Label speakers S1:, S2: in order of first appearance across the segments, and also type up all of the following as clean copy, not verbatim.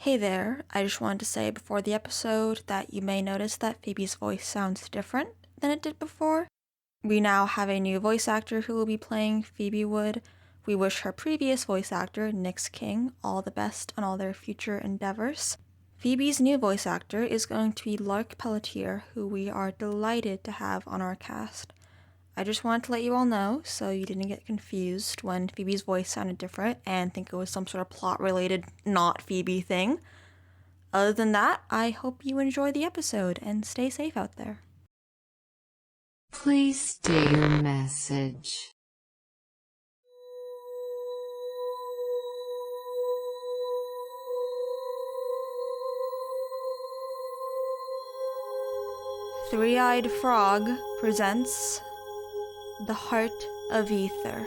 S1: Hey there, I just wanted to say before the episode that you may notice that Phoebe's voice sounds different than it did before. We now have a new voice actor who will be playing Phoebe Wood. We wish her previous voice actor, Nyx King, all the best on all their future endeavors. Phoebe's new voice actor is going to be Lark Pellitier, who we are delighted to have on our cast. I just wanted to let you all know so you didn't get confused when Phoebe's voice sounded different and think it was some sort of plot-related, not Phoebe thing. Other than that, I hope you enjoy the episode and stay safe out there.
S2: Please state your message.
S1: Three-Eyed Frog presents The Heart of Ether.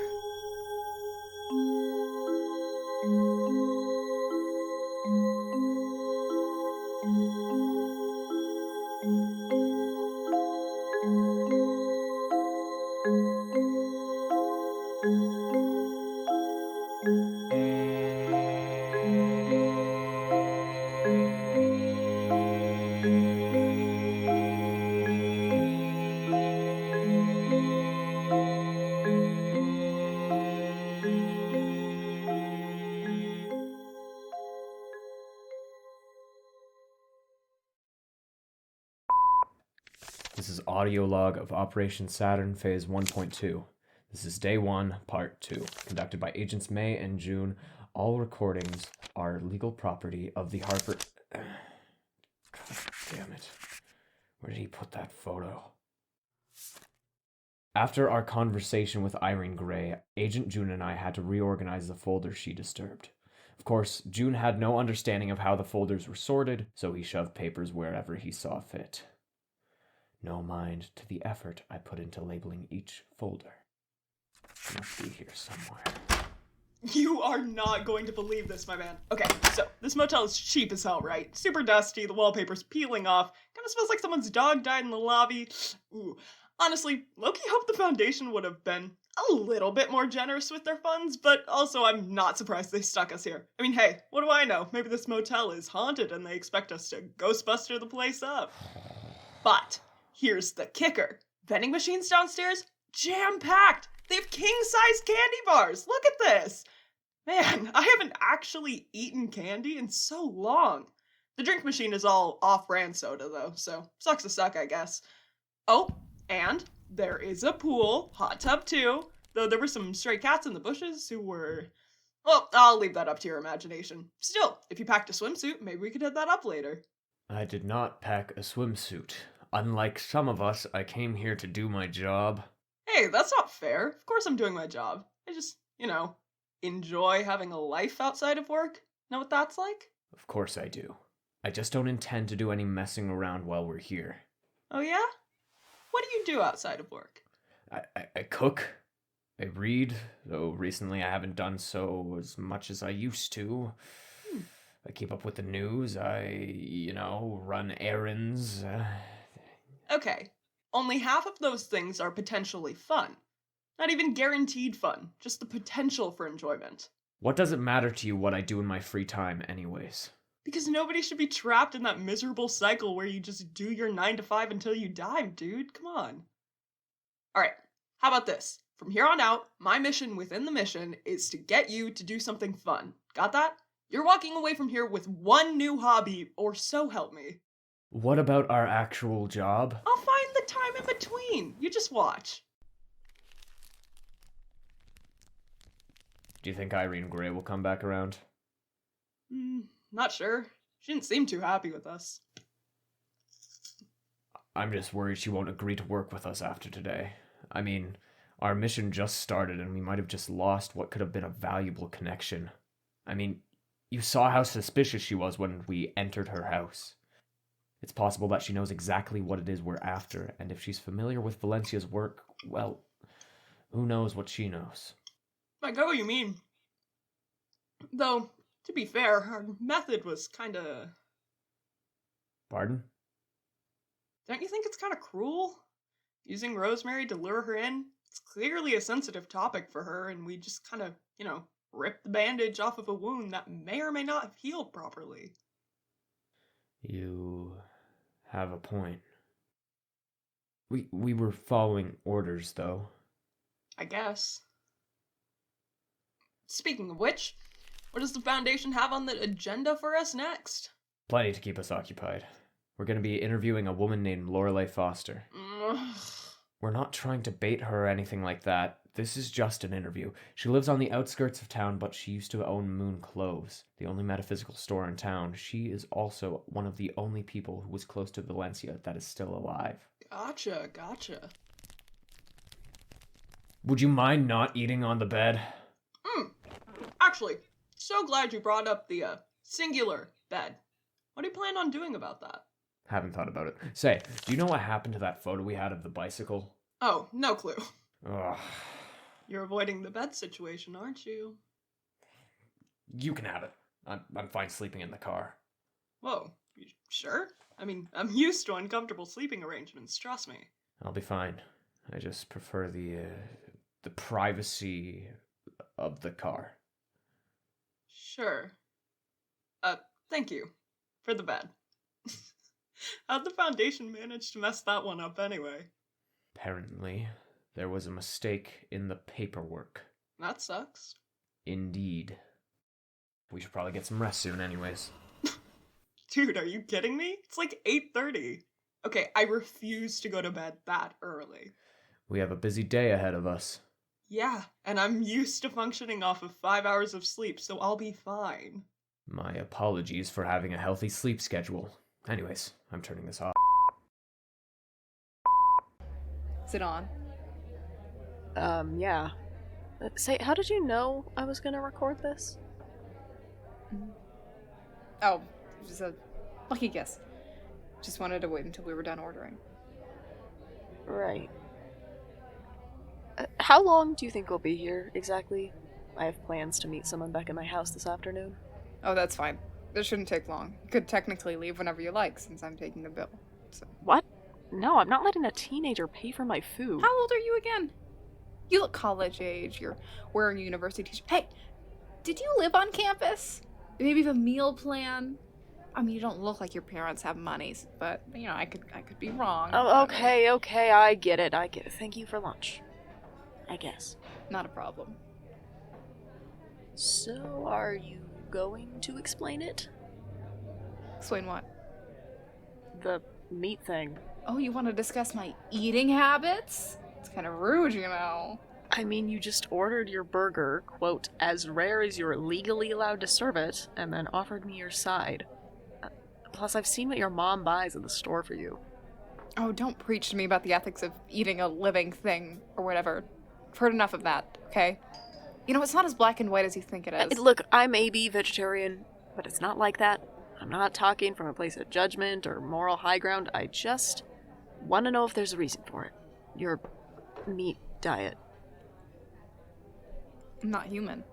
S3: This is audio log of Operation Saturn Phase 1.2. This is Day 1, Part 2, conducted by Agents May and June. All recordings are legal property of the Harvard... God damn it. Where did he put that photo? After our conversation with Irene Gray, Agent June and I had to reorganize the folders she disturbed. Of course, June had no understanding of how the folders were sorted, so he shoved papers wherever he saw fit. No mind to the effort I put into labeling each folder. It must be here somewhere.
S4: You are not going to believe this, my man. Okay, so this motel is cheap as hell, right? Super dusty, the wallpaper's peeling off, kind of smells like someone's dog died in the lobby. Ooh. Honestly, low-key hope the foundation would have been a little bit more generous with their funds, but also I'm not surprised they stuck us here. I mean, hey, what do I know? Maybe this motel is haunted and they expect us to Ghostbuster the place up. But here's the kicker. Vending machines downstairs, jam-packed. They have king-size candy bars. Look at this. Man, I haven't actually eaten candy in so long. The drink machine is all off-brand soda, though, so sucks to suck, I guess. Oh, and there is a pool, hot tub too, though there were some stray cats in the bushes who were... Well, I'll leave that up to your imagination. Still, if you packed a swimsuit, maybe we could hit that up later.
S3: I did not pack a swimsuit. Unlike some of us, I came here to do my job.
S4: Hey, that's not fair. Of course I'm doing my job. I just, enjoy having a life outside of work. Know what that's like?
S3: Of course I do. I just don't intend to do any messing around while we're here.
S4: Oh yeah? What do you do outside of work?
S3: I cook. I read, though recently I haven't done so as much as I used to. I keep up with the news. I, run errands.
S4: Okay, only half of those things are potentially fun. Not even guaranteed fun, just the potential for enjoyment.
S3: What does it matter to you what I do in my free time anyways?
S4: Because nobody should be trapped in that miserable cycle where you just do your 9 to 5 until you die, dude. Come on. Alright, how about this? From here on out, my mission within the mission is to get you to do something fun. Got that? You're walking away from here with one new hobby, or so help me.
S3: What about our actual job?
S4: I'll find the time in between. You just watch.
S3: Do you think Irene Gray will come back around?
S4: Not sure. She didn't seem too happy with us.
S3: I'm just worried she won't agree to work with us after today. I mean, our mission just started and we might have just lost what could have been a valuable connection. I mean, you saw how suspicious she was when we entered her house. It's possible that she knows exactly what it is we're after, and if she's familiar with Valencia's work, well, who knows what she knows.
S4: I get what you mean. Though, to be fair, her method was kinda...
S3: Pardon?
S4: Don't you think it's kinda cruel? Using Rosemary to lure her in? It's clearly a sensitive topic for her, and we just kinda, rip the bandage off of a wound that may or may not have healed properly.
S3: You have a point. We were following orders, though.
S4: I guess. Speaking of which, what does the Foundation have on the agenda for us next?
S3: Plenty to keep us occupied. We're going to be interviewing a woman named Lorelei Foster. We're not trying to bait her or anything like that. This is just an interview. She lives on the outskirts of town, but she used to own Moon Cloves, the only metaphysical store in town. She is also one of the only people who was close to Valencia that is still alive.
S4: Gotcha.
S3: Would you mind not eating on the bed?
S4: Actually, so glad you brought up the, singular bed. What do you plan on doing about that?
S3: Haven't thought about it. Say, do you know what happened to that photo we had of the bicycle?
S4: Oh, no clue.
S3: Ugh.
S4: You're avoiding the bed situation, aren't you?
S3: You can have it. I'm fine sleeping in the car.
S4: Whoa, you sure? I mean, I'm used to uncomfortable sleeping arrangements, trust me.
S3: I'll be fine. I just prefer the privacy of the car.
S4: Sure. Thank you. For the bed. How'd the Foundation manage to mess that one up anyway?
S3: Apparently, there was a mistake in the paperwork.
S4: That sucks.
S3: Indeed. We should probably get some rest soon anyways.
S4: Dude, are you kidding me? It's like 8:30. Okay, I refuse to go to bed that early.
S3: We have a busy day ahead of us.
S4: Yeah, and I'm used to functioning off of 5 hours of sleep, so I'll be fine.
S3: My apologies for having a healthy sleep schedule. Anyways, I'm turning this off.
S5: Is it on?
S6: Yeah. Say, how did you know I was gonna record this?
S5: Oh, it was a lucky guess. Just wanted to wait until we were done ordering.
S6: Right. How long do you think we'll be here, exactly? I have plans to meet someone back at my house this afternoon.
S5: Oh, that's fine. This shouldn't take long. You could technically leave whenever you like, since I'm taking the bill. So.
S6: What? No, I'm not letting a teenager pay for my food.
S5: How old are you again? You look college age. You're wearing a university t-shirt. Hey, did you live on campus? Maybe you have a meal plan? I mean, you don't look like your parents have monies, but, you know, I could be wrong.
S6: Oh, okay, I get it. Thank you for lunch. I guess.
S5: Not a problem.
S6: So, are you going to explain it?
S5: Explain what?
S6: The meat thing.
S5: Oh, you want to discuss my eating habits? It's kind of rude, you know.
S6: I mean, you just ordered your burger, quote, as rare as you're legally allowed to serve it, and then offered me your side. Plus, I've seen what your mom buys at the store for you.
S5: Oh, don't preach to me about the ethics of eating a living thing, or whatever. I've heard enough of that, okay? You know, it's not as black and white as you think it is.
S6: Look, I may be vegetarian, but it's not like that. I'm not talking from a place of judgment or moral high ground. I just want to know if there's a reason for it. Your meat diet.
S5: I'm not human.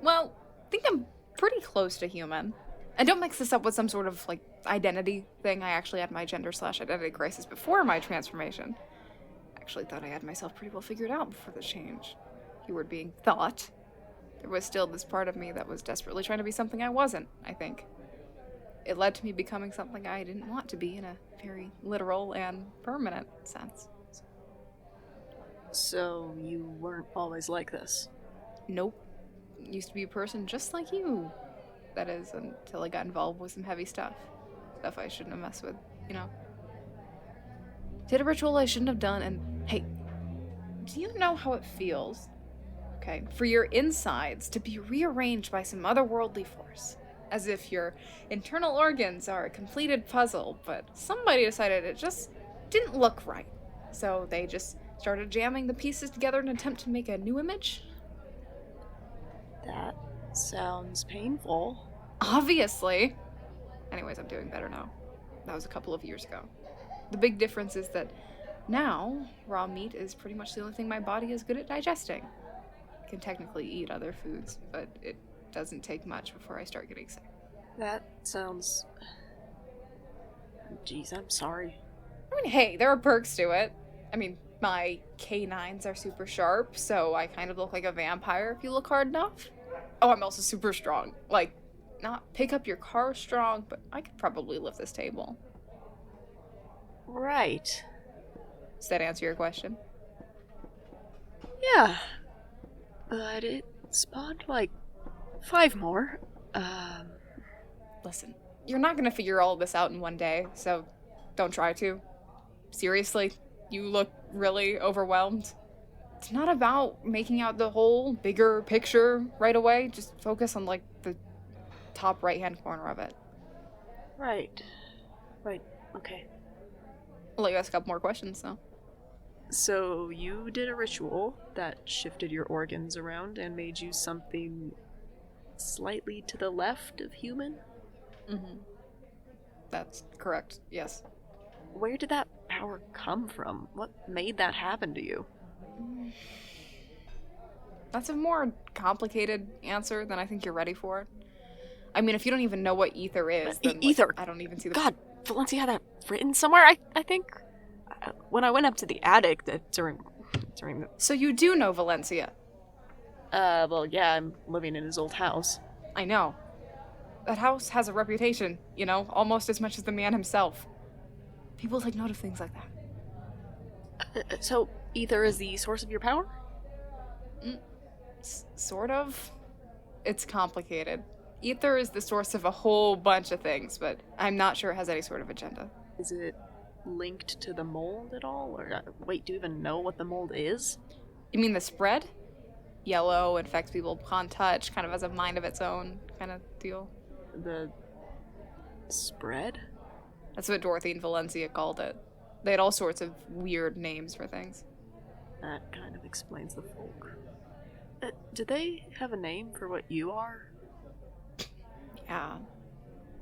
S5: Well, I think I'm pretty close to human. And don't mix this up with some sort of, like, identity thing. I actually had my gender/identity crisis before my transformation. I actually thought I had myself pretty well figured out before the change. Keyword being thought. There was still this part of me that was desperately trying to be something I wasn't, I think. It led to me becoming something I didn't want to be in a very literal and permanent sense.
S6: So, you weren't always like this?
S5: Nope. Used to be a person just like you. That is, until I got involved with some heavy stuff. Stuff I shouldn't have messed with, you know. Did a ritual I shouldn't have done, and hey, do you know how it feels, okay, for your insides to be rearranged by some otherworldly force? As if your internal organs are a completed puzzle, but somebody decided it just didn't look right. So they just started jamming the pieces together in an attempt to make a new image?
S6: That sounds painful.
S5: Obviously. Anyways, I'm doing better now. That was a couple of years ago. The big difference is that now, raw meat is pretty much the only thing my body is good at digesting. I can technically eat other foods, but it doesn't take much before I start getting sick.
S6: That sounds... Jeez, I'm sorry.
S5: I mean, hey, there are perks to it. I mean, My canines are super sharp, so I kind of look like a vampire if you look hard enough. Oh, I'm also super strong. Like, not pick up your car strong, but I could probably lift this table.
S6: Right.
S5: Does that answer your question?
S6: Yeah. But it spawned like 5 more.
S5: Listen, you're not gonna figure all of this out in one day, so don't try to. Seriously, you look really overwhelmed. It's not about making out the whole bigger picture right away. Just focus on, like, the top right-hand corner of it.
S6: Right. Okay.
S5: I'll let you ask a couple more questions, though.
S6: So you did a ritual that shifted your organs around and made you something slightly to the left of human?
S5: Mm-hmm. That's correct, yes.
S6: Where did that power come from? What made that happen to you?
S5: That's a more complicated answer than I think you're ready for. I mean, if you don't even know what ether is, then
S6: ether!
S5: I don't even see the...
S6: God, Valencia had that written somewhere, I think. When I went up to the attic during the...
S5: So you do know Valencia?
S6: Well, yeah, I'm living in his old house.
S5: I know. That house has a reputation, you know, almost as much as the man himself. People take note of things like that.
S6: So, ether is the source of your power?
S5: Sort of. It's complicated. Ether is the source of a whole bunch of things, but I'm not sure it has any sort of agenda.
S6: Is it linked to the mold at all? Or wait, do you even know what the mold is?
S5: You mean the spread? Yellow infects people upon touch, kind of has a mind of its own kind of deal.
S6: The spread?
S5: That's what Dorothy and Valencia called it. They had all sorts of weird names for things.
S6: That kind of explains the folk. Do they have a name for what you are?
S5: Yeah.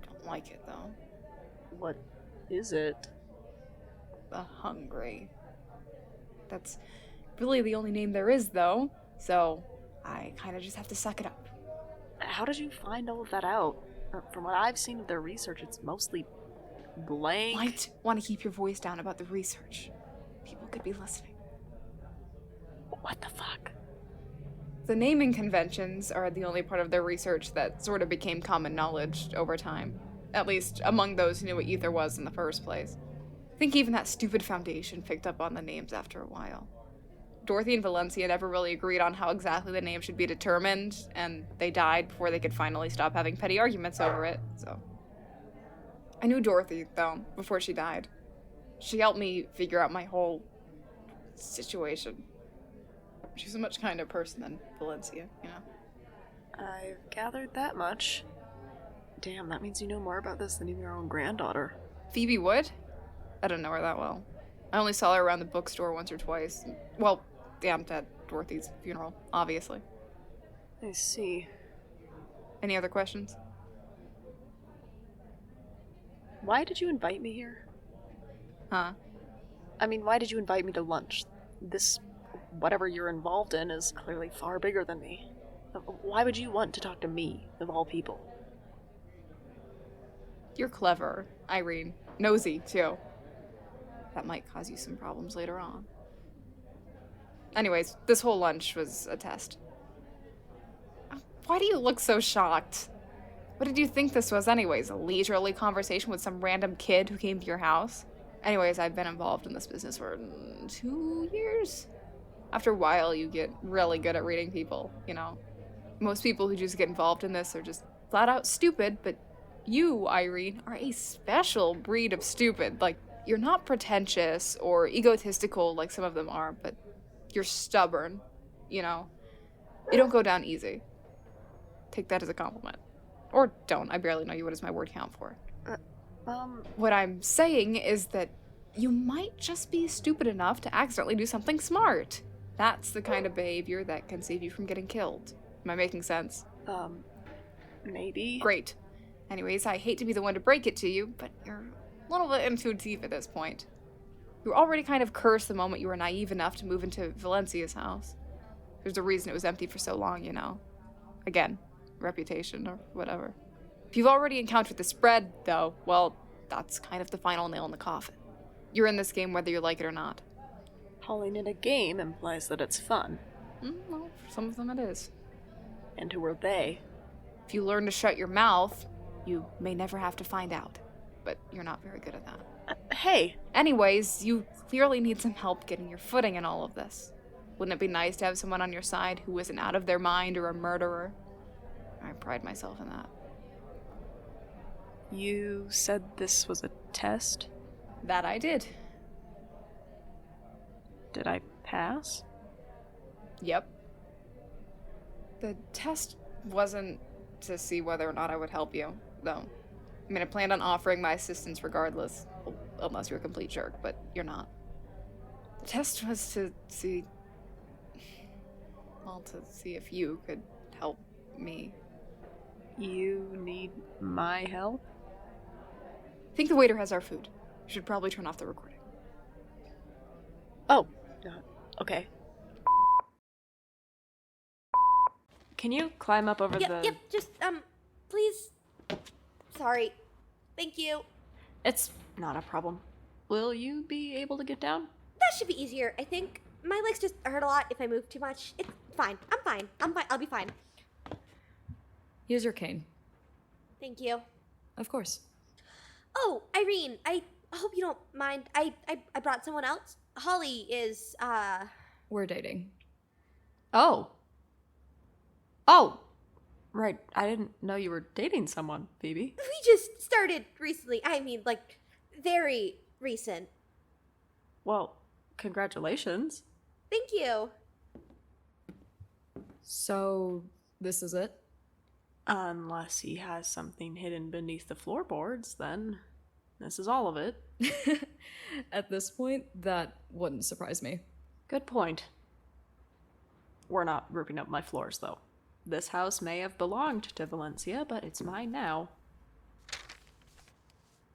S5: Don't like it, though.
S6: What is it?
S5: The Hungry. That's really the only name there is, though. So, I kind of just have to suck it up.
S6: How did you find all of that out? From what I've seen of their research, it's mostly blank.
S5: Might want to keep your voice down about the research. People could be listening.
S6: What the fuck?
S5: The naming conventions are the only part of their research that sort of became common knowledge over time. At least among those who knew what ether was in the first place. I think even that stupid foundation picked up on the names after a while. Dorothy and Valencia never really agreed on how exactly the name should be determined, and they died before they could finally stop having petty arguments over it, so. I knew Dorothy, though, before she died. She helped me figure out my whole situation. She's a much kinder person than Valencia, you know?
S6: I've gathered that much. Damn, that means you know more about this than even your own granddaughter.
S5: Phoebe Wood? I don't know her that well. I only saw her around the bookstore once or twice. Well, damn, at Dorothy's funeral, obviously.
S6: I see.
S5: Any other questions?
S6: Why did you invite me here?
S5: Huh?
S6: I mean, why did you invite me to lunch? This, whatever you're involved in, is clearly far bigger than me. Why would you want to talk to me, of all people?
S5: You're clever, Irene. Nosy, too. That might cause you some problems later on. Anyways, this whole lunch was a test. Why do you look so shocked? What did you think this was anyways? A leisurely conversation with some random kid who came to your house? Anyways, I've been involved in this business for 2 years. After a while, you get really good at reading people, you know? Most people who just get involved in this are just flat out stupid, but you, Irene, are a special breed of stupid. Like, you're not pretentious or egotistical like some of them are, but you're stubborn, you know? You don't go down easy. Take that as a compliment. Or don't. I barely know you. What does my word count for? What I'm saying is that you might just be stupid enough to accidentally do something smart. That's the kind of behavior that can save you from getting killed. Am I making sense?
S6: Maybe.
S5: Great. Anyways, I hate to be the one to break it to you, but you're a little bit in too deep at this point. You were already kind of cursed the moment you were naive enough to move into Valencia's house. There's a reason it was empty for so long, you know. Again, reputation or whatever. If you've already encountered the spread, though, well, that's kind of the final nail in the coffin. You're in this game whether you like it or not.
S6: Calling it a game implies that it's fun.
S5: Well, for some of them it is.
S6: And who are they?
S5: If you learn to shut your mouth, you may never have to find out. But you're not very good at that.
S6: Hey!
S5: Anyways, you clearly need some help getting your footing in all of this. Wouldn't it be nice to have someone on your side who isn't out of their mind or a murderer? I pride myself in that.
S6: You said this was a test?
S5: That I did.
S6: Did I pass?
S5: Yep. The test wasn't to see whether or not I would help you, though. I mean, I planned on offering my assistance regardless, unless you're a complete jerk, but you're not. The test was to see if you could help me.
S6: You need my help?
S5: I think the waiter has our food. You should probably turn off the recording.
S6: Oh, okay. Can you climb up over the...
S7: Yep, just, please. Sorry. Thank you.
S6: It's not a problem. Will you be able to get down?
S7: That should be easier, I think. My legs just hurt a lot if I move too much. It's fine. I'm fine. I'll be fine.
S8: Here's your cane.
S7: Thank you.
S8: Of course.
S7: Oh, Irene, I hope you don't mind. I brought someone else. Holly is,
S8: We're dating.
S6: Oh. Oh! Right, I didn't know you were dating someone, Phoebe.
S7: We just started recently. I mean, like, very recent.
S6: Well, congratulations.
S7: Thank you.
S8: So, this is it?
S6: Unless he has something hidden beneath the floorboards, then this is all of it.
S8: At this point, that wouldn't surprise me.
S6: Good point. We're not ripping up my floors, though. This house may have belonged to Valencia, but it's mine now.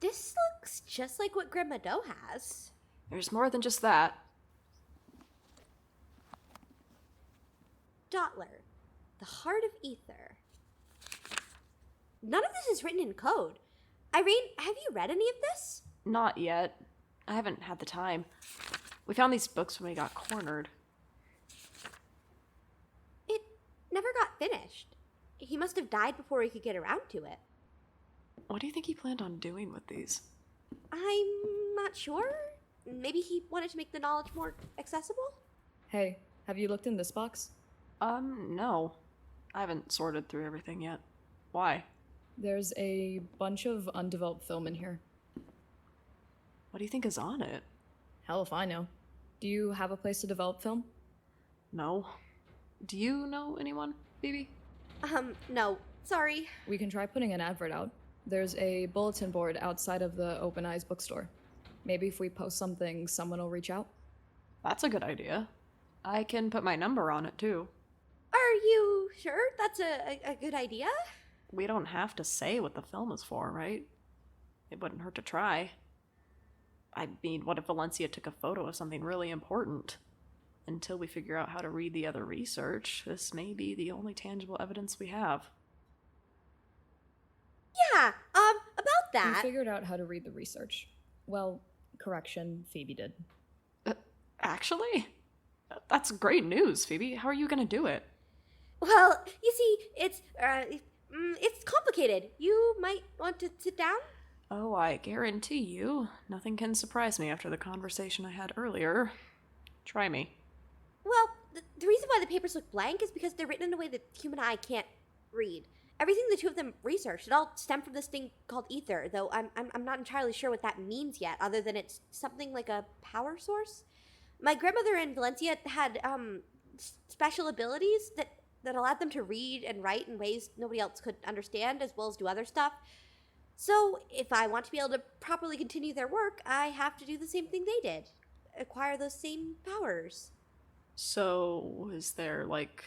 S7: This looks just like what Grandma Doe has.
S6: There's more than just that.
S7: Dottler, the heart of ether. None of this is written in code. Irene, have you read any of this?
S6: Not yet. I haven't had the time. We found these books when we got cornered.
S7: It never got finished. He must have died before he could get around to it.
S6: What do you think he planned on doing with these?
S7: I'm not sure. Maybe he wanted to make the knowledge more accessible?
S8: Hey, have you looked in this box?
S6: No. I haven't sorted through everything yet. Why?
S8: There's a bunch of undeveloped film in here.
S6: What do you think is on it?
S8: Hell if I know. Do you have a place to develop film?
S6: No. Do you know anyone, Phoebe?
S7: No. Sorry.
S8: We can try putting an advert out. There's a bulletin board outside of the Open Eyes bookstore. Maybe if we post something, someone will reach out.
S6: That's a good idea. I can put my number on it, too.
S7: Are you sure that's a good idea?
S6: We don't have to say what the film is for, right? It wouldn't hurt to try. I mean, what if Valencia took a photo of something really important? Until we figure out how to read the other research, this may be the only tangible evidence we have.
S7: Yeah, about that.
S8: We figured out how to read the research. Well, correction, Phoebe did.
S6: Actually? That's great news, Phoebe. How are you gonna do it?
S7: Well, you see, it's complicated. You might want to sit down?
S6: Oh, I guarantee you, nothing can surprise me after the conversation I had earlier. Try me.
S7: Well, the reason why the papers look blank is because they're written in a way that the human eye can't read. Everything the two of them researched, it all stemmed from this thing called ether, though I'm not entirely sure what that means yet, other than it's something like a power source. My grandmother in Valencia had special abilities that allowed them to read and write in ways nobody else could understand, as well as do other stuff. So if I want to be able to properly continue their work, I have to do the same thing they did. Acquire those same powers.
S6: So, is there, like,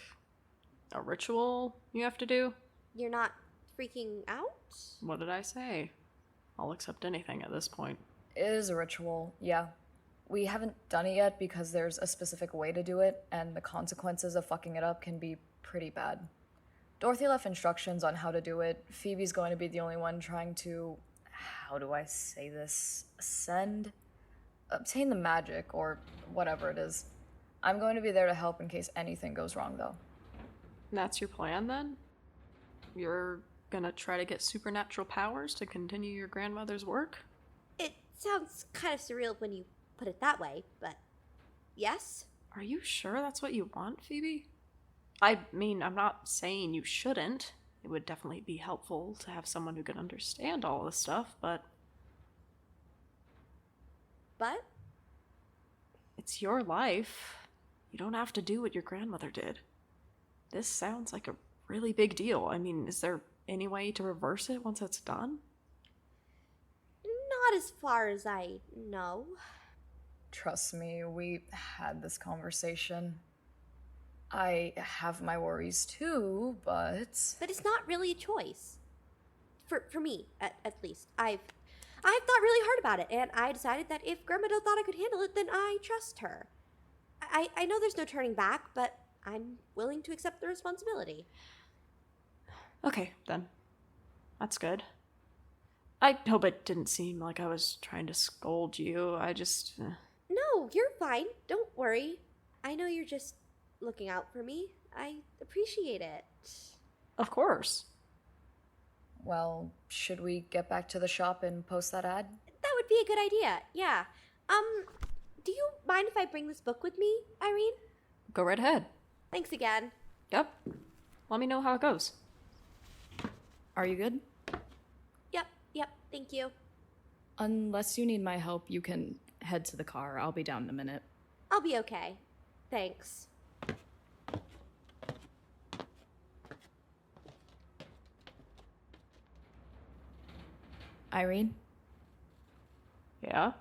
S6: a ritual you have to do?
S7: You're not freaking out?
S6: What did I say? I'll accept anything at this point.
S8: It is a ritual, yeah. We haven't done it yet because there's a specific way to do it, and the consequences of fucking it up can be pretty bad. Dorothy left instructions on how to do it. Phoebe's going to be the only one trying to, how do I say this, ascend? Obtain the magic, or whatever it is. I'm going to be there to help in case anything goes wrong, though.
S6: That's your plan, then? You're gonna try to get supernatural powers to continue your grandmother's work?
S7: It sounds kind of surreal when you put it that way, but yes?
S6: Are you sure that's what you want, Phoebe? I mean, I'm not saying you shouldn't. It would definitely be helpful to have someone who can understand all this stuff, but...
S7: But?
S6: It's your life. You don't have to do what your grandmother did. This sounds like a really big deal. I mean, is there any way to reverse it once it's done?
S7: Not as far as I know.
S8: Trust me, we had this conversation. I have my worries too, but...
S7: But it's not really a choice. For me, at least. I've thought really hard about it, and I decided that if Grandmother thought I could handle it, then I trust her. I know there's no turning back, but I'm willing to accept the responsibility.
S6: Okay, then. That's good. I hope it didn't seem like I was trying to scold you. I just...
S7: No, you're fine. Don't worry. I know you're just looking out for me. I appreciate it.
S6: Of course.
S8: Well, should we get back to the shop and post that ad?
S7: That would be a good idea, yeah. Do you mind if I bring this book with me, Irene?
S6: Go right ahead.
S7: Thanks again.
S6: Yep. Let me know how it goes.
S9: Are you good?
S7: Yep, thank you.
S9: Unless you need my help, you can head to the car. I'll be down in a minute.
S7: I'll be okay. Thanks.
S9: Irene,
S6: Yeah?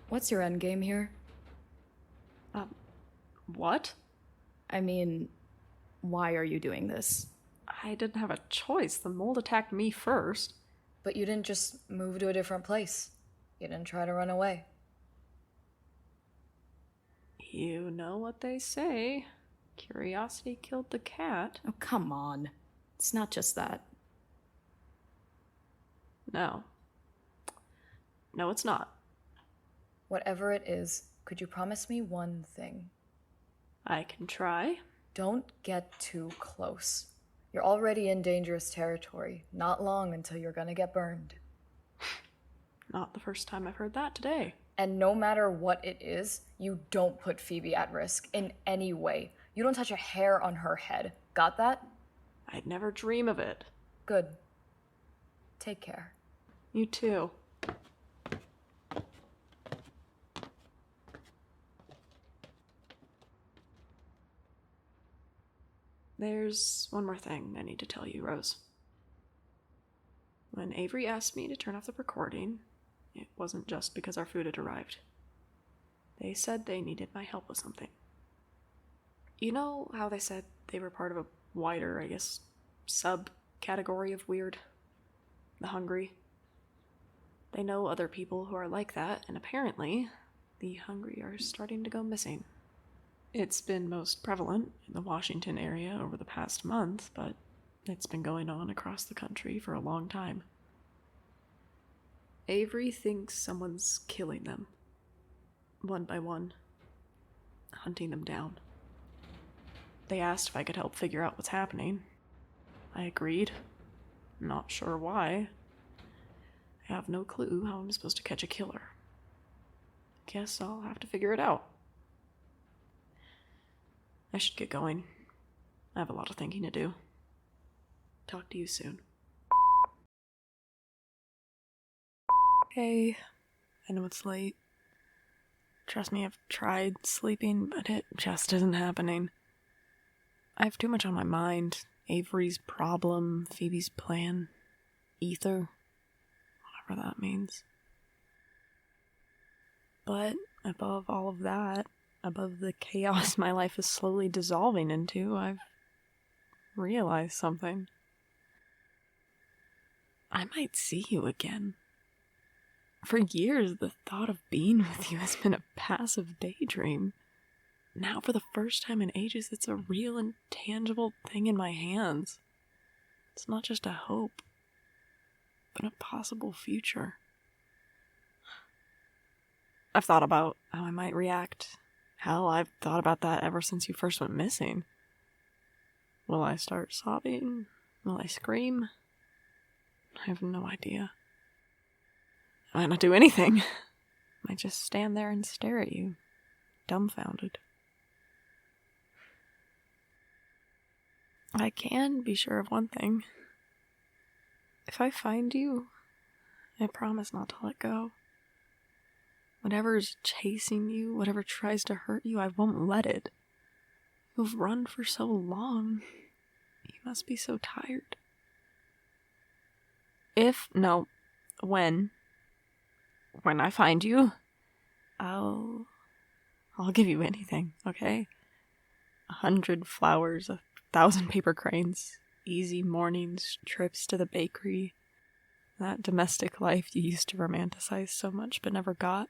S9: what's your end game here?
S6: What?
S9: I mean, why are you doing this?
S6: I didn't have a choice. The mold attacked me first.
S8: But you didn't just move to a different place. You didn't try to run away.
S6: You know what they say. Curiosity killed the cat.
S9: Oh, come on. It's not just that.
S6: No. No, it's not.
S8: Whatever it is, could you promise me one thing?
S6: I can try.
S8: Don't get too close. You're already in dangerous territory. Not long until you're gonna get burned.
S6: Not the first time I've heard that today.
S8: And no matter what it is, you don't put Phoebe at risk in any way. You don't touch a hair on her head. Got that?
S6: I'd never dream of it.
S8: Good. Take care.
S6: You too. There's one more thing I need to tell you, Rose. When Avery asked me to turn off the recording, it wasn't just because our food had arrived. They said they needed my help with something. You know how they said they were part of a wider, I guess, subcategory of weird? The hungry? They know other people who are like that, and apparently, the hungry are starting to go missing. It's been most prevalent in the Washington area over the past month, but it's been going on across the country for a long time. Avery thinks someone's killing them. One by one. Hunting them down. They asked if I could help figure out what's happening. I agreed. Not sure why. I have no clue how I'm supposed to catch a killer. Guess I'll have to figure it out. I should get going. I have a lot of thinking to do. Talk to you soon. Hey, I know it's late. Trust me, I've tried sleeping, but it just isn't happening. I have too much on my mind. Avery's problem, Phoebe's plan, ether, whatever that means. But above all of that, above the chaos my life is slowly dissolving into, I've realized something. I might see you again. For years, the thought of being with you has been a passive daydream. Now, for the first time in ages, it's a real and tangible thing in my hands. It's not just a hope, but a possible future. I've thought about how I might react. Hell, I've thought about that ever since you first went missing. Will I start sobbing? Will I scream? I have no idea. I might not do anything. I might just stand there and stare at you, dumbfounded. I can be sure of one thing. If I find you, I promise not to let go. Whatever's chasing you, whatever tries to hurt you, I won't let it. You've run for so long. You must be so tired. When I find you, I'll give you anything, okay? 100 flowers, 1,000 paper cranes, easy mornings, trips to the bakery, that domestic life you used to romanticize so much but never got.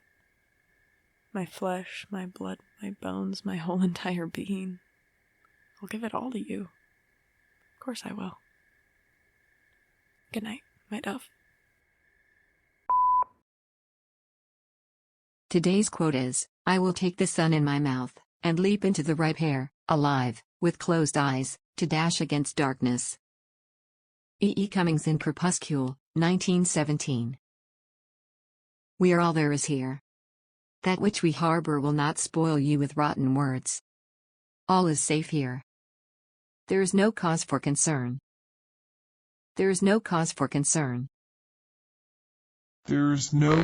S6: My flesh, my blood, my bones, my whole entire being. I'll give it all to you. Of course I will. Good night, my dove.
S2: Today's quote is, "I will take the sun in my mouth, and leap into the ripe air, alive, with closed eyes, to dash against darkness." E. Cummings in Crepuscule, 1917. We are all there is here. That which we harbor will not spoil you with rotten words. All is safe here. There is no cause for concern. There is no cause for concern.
S10: There's no...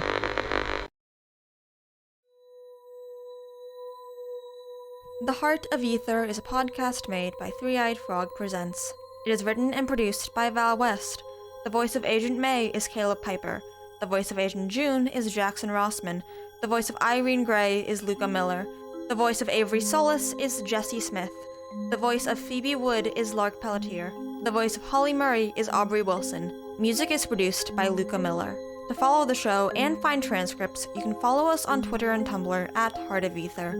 S1: The Heart of Ether is a podcast made by Three-Eyed Frog Presents. It is written and produced by Val West. The voice of Agent May is Kaleb Piper. The voice of Agent June is Jackson Rossman. The voice of Irene Gray is Luka Miller. The voice of Avery Solace is Jesse Smith. The voice of Phoebe Wood is Lark Pellitier. The voice of Holly Murray is Aubrey Wilson. Music is produced by Luka Miller. To follow the show and find transcripts, you can follow us on Twitter and Tumblr at Heart of Ether.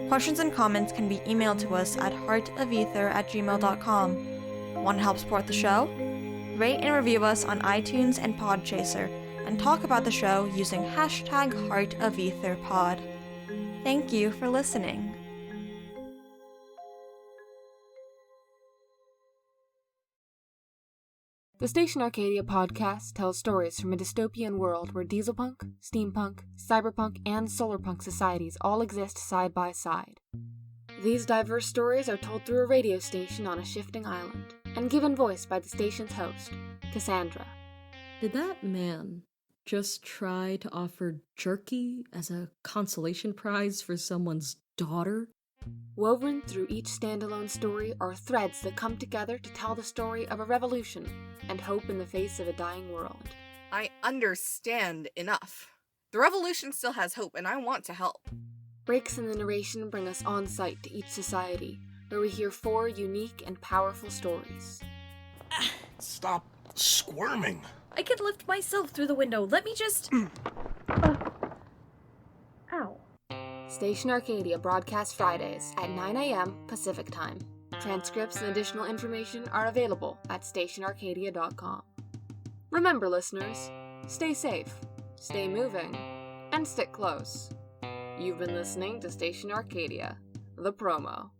S1: Questions and comments can be emailed to us at heartofether@gmail.com. Want to help support the show? Rate and review us on iTunes and Podchaser, and talk about the show using #HeartofEtherPod. Thank you for listening.
S11: The Station Arcadia podcast tells stories from a dystopian world where dieselpunk, steampunk, cyberpunk, and solarpunk societies all exist side by side. These diverse stories are told through a radio station on a shifting island, and given voice by the station's host, Cassandra.
S9: Did that man just try to offer jerky as a consolation prize for someone's daughter?
S11: Woven through each standalone story are threads that come together to tell the story of a revolution and hope in the face of a dying world.
S12: I understand enough. The revolution still has hope, and I want to help.
S11: Breaks in the narration bring us on site to each society, where we hear 4 unique and powerful stories.
S10: Stop squirming.
S13: I can lift myself through the window. Let me just... Ow.
S11: Station Arcadia broadcasts Fridays at 9 a.m. Pacific Time. Transcripts and additional information are available at stationarcadia.com. Remember, listeners, stay safe, stay moving, and stick close. You've been listening to Station Arcadia, the promo.